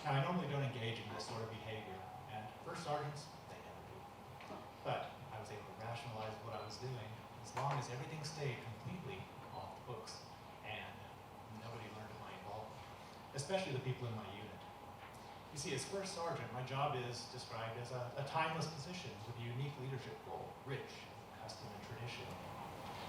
Now, I normally don't engage in this sort of behavior, and first sergeants, they never do. But I was able to rationalize what I was doing as long as everything stayed completely off the books and nobody learned of my involvement, especially the people in my unit. You see, as first sergeant, my job is described as a timeless position with a unique leadership role, rich in custom and tradition.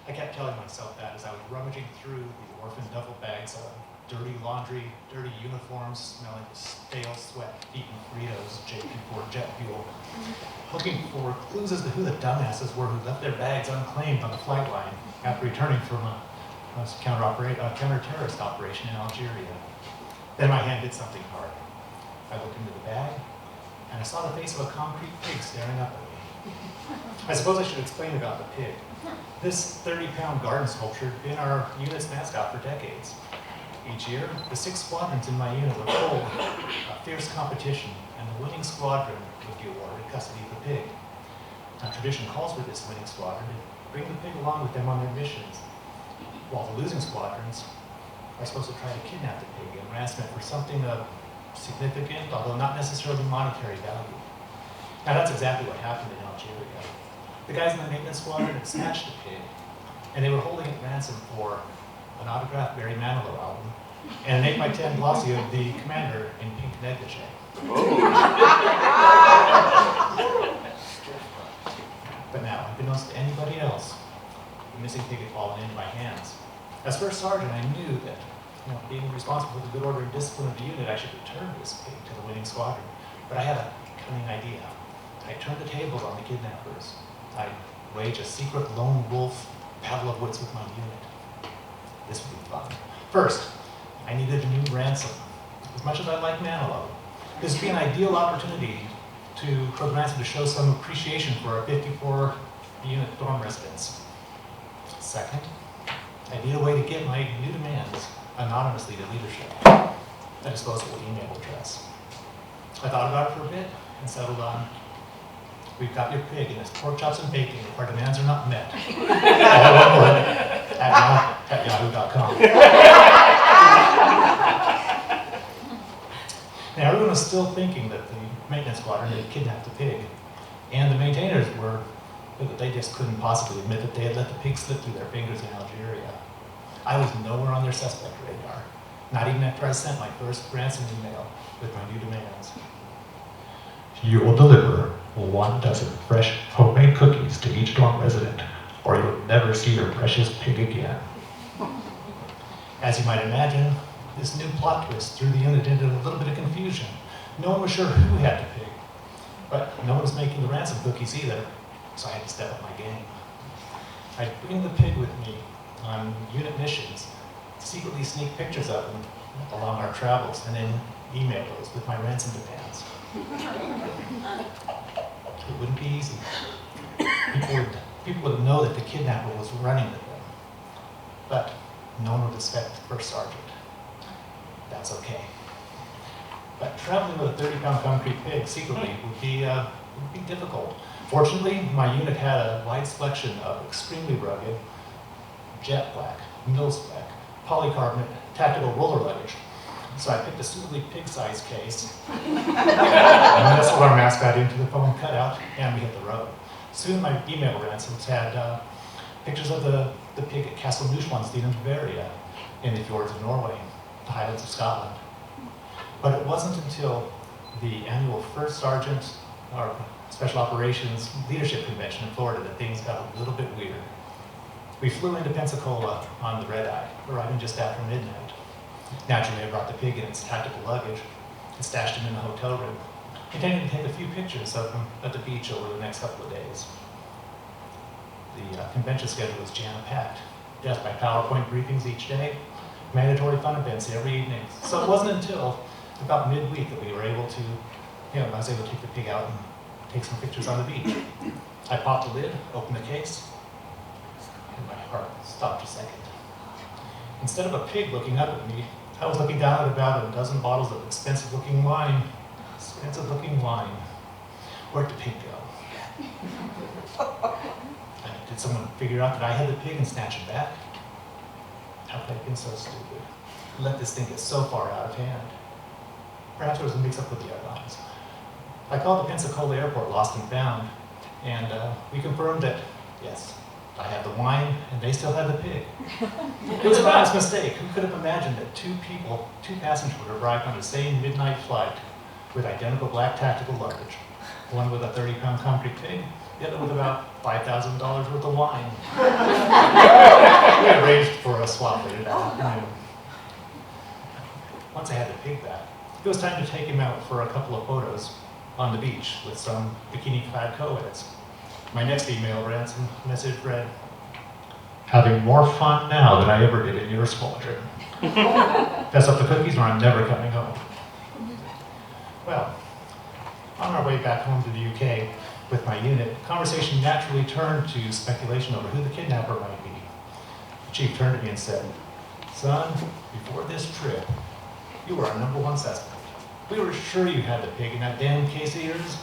I kept telling myself that as I was rummaging through the orphan duffel bags of dirty laundry, dirty uniforms, smelling of stale sweat, eaten Fritos, JP4 jet fuel, looking for clues as to who the dumbasses were who left their bags unclaimed on the flight line after returning from a counter-terrorist operation in Algeria. Then my hand did something hard. I looked into the bag, and I saw the face of a concrete pig staring up at me. I suppose I should explain about the pig. This 30-pound garden sculpture had been our unit's mascot for decades. Each year, the 6 squadrons in my unit would hold a fierce competition, and the winning squadron would be awarded custody of the pig. Now, tradition calls for this winning squadron to bring the pig along with them on their missions, while the losing squadrons are supposed to try to kidnap the pig and ransom it for something of significant, although not necessarily monetary value. Now, that's exactly what happened in Algeria. The guys in the maintenance squadron had snatched the pig, and they were holding it ransom for an autographed Barry Manilow album and an 8x10 glossy of the commander in pink negligee. But now, unbeknownst to anybody else, the missing pig had fallen into my hands. As first sergeant, I knew that, being responsible for the good order and discipline of the unit, I should return this pig to the winning squadron. But I had a cunning idea. I turned the tables on the kidnappers. I'd wage a secret lone wolf battle of wits with my unit. This would be fun. First, I needed a new ransom. As much as I like Manilow, this would be an ideal opportunity for the ransom to show some appreciation for our 54 unit dorm residents. Second, I need a way to get my new demands anonymously to leadership. A disposable email address. I thought about it for a bit and settled on, we've got your pig and its pork chops and bacon if our demands are not met. All one word, at yahoo.com. Now everyone was still thinking that the maintenance squadron had kidnapped the pig, and the maintainers they just couldn't possibly admit that they had let the pig slip through their fingers in Algeria. I was nowhere on their suspect radar, not even after I sent my first ransom email with my new demands. You will deliver 1 dozen fresh homemade cookies to each dorm resident, or you'll never see your precious pig again. As you might imagine, this new plot twist threw the unit into a little bit of confusion. No one was sure who had the pig, but no one was making the ransom cookies either, so I had to step up my game. I'd bring the pig with me on unit missions, secretly sneak pictures of him along our travels, and then email those with my ransom demands. It wouldn't be easy. People would know that the kidnapper was running with them, but no one would suspect the first sergeant. That's okay. But traveling with a 30-pound concrete pig secretly would be difficult. Fortunately, my unit had a wide selection of extremely rugged, jet black, mil-spec, polycarbonate, tactical roller luggage. So I picked a suitably pig-sized case, and nestled our mascot into the foam cutout, and we hit the road. Soon my email ransoms had pictures of the pig at Castle Neuschwanstein in Bavaria, in the fjords of Norway, the Highlands of Scotland. But it wasn't until the annual First Sergeant, or Special Operations Leadership Convention in Florida that things got a little bit weird. We flew into Pensacola on the red-eye, arriving just after midnight. Naturally, I brought the pig in its tactical luggage and stashed him in the hotel room, intending to take a few pictures of him at the beach over the next couple of days. The convention schedule was jam-packed, death by PowerPoint briefings each day, mandatory fun events every evening. So it wasn't until about midweek that we were able to, I was able to take the pig out and take some pictures on the beach. I popped the lid, opened the case, and my heart stopped a second. Instead of a pig looking up at me, I was looking down at about a dozen bottles of expensive-looking wine. Expensive-looking wine. Where'd the pig go? Did someone figure out that I had the pig and snatch it back? How could I have been so stupid? Let this thing get so far out of hand. perhaps there was a mix-up with the airlines. I called the Pensacola airport, lost and found, and we confirmed that, yes, I had the wine, and they still had the pig. It was an honest mistake. Who could have imagined that two passengers would arrive on the same midnight flight with identical black tactical luggage, one with a 30-pound concrete pig, the other with about $5,000 worth of wine. We arranged for a swap later that afternoon. Once I had the pig back, it was time to take him out for a couple of photos on the beach with some bikini-clad co-eds. My next email message read, "Having more fun now than I ever did in your squadron. Pass up the cookies or I'm never coming home." Well, on our way back home to the UK with my unit, conversation naturally turned to speculation over who the kidnapper might be. The chief turned to me and said, "Son, before this trip, you were our #1 suspect. We were sure you had the pig in that damn case of yours.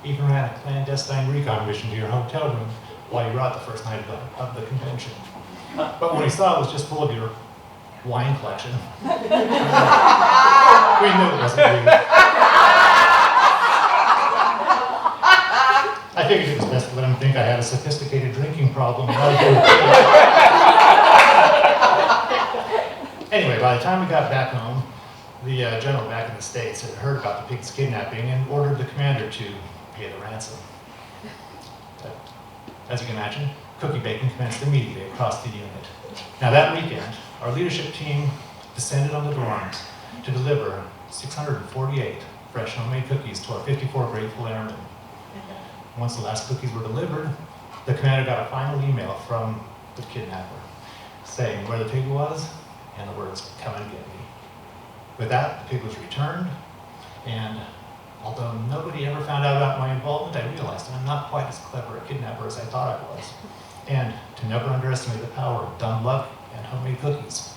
Even ran a clandestine recon mission to your hotel room while you were out the first night of the convention. But when we saw it was just full of your wine collection, we knew it wasn't you." I figured it was best to let him think I had a sophisticated drinking problem. Anyway, by the time we got back home, the general back in the States had heard about the pig's kidnapping and ordered the commander to pay the ransom. As you can imagine, cookie baking commenced immediately across the unit. Now that weekend, our leadership team descended on the dorms to deliver 648 fresh homemade cookies to our 54 grateful airmen. Once the last cookies were delivered, the commander got a final email from the kidnapper saying where the pig was and the words, "Come and get me." With that, the pig was returned, and although nobody ever found out about my involvement, I realized I'm not quite as clever a kidnapper as I thought I was, and to never underestimate the power of dumb luck and homemade cookies.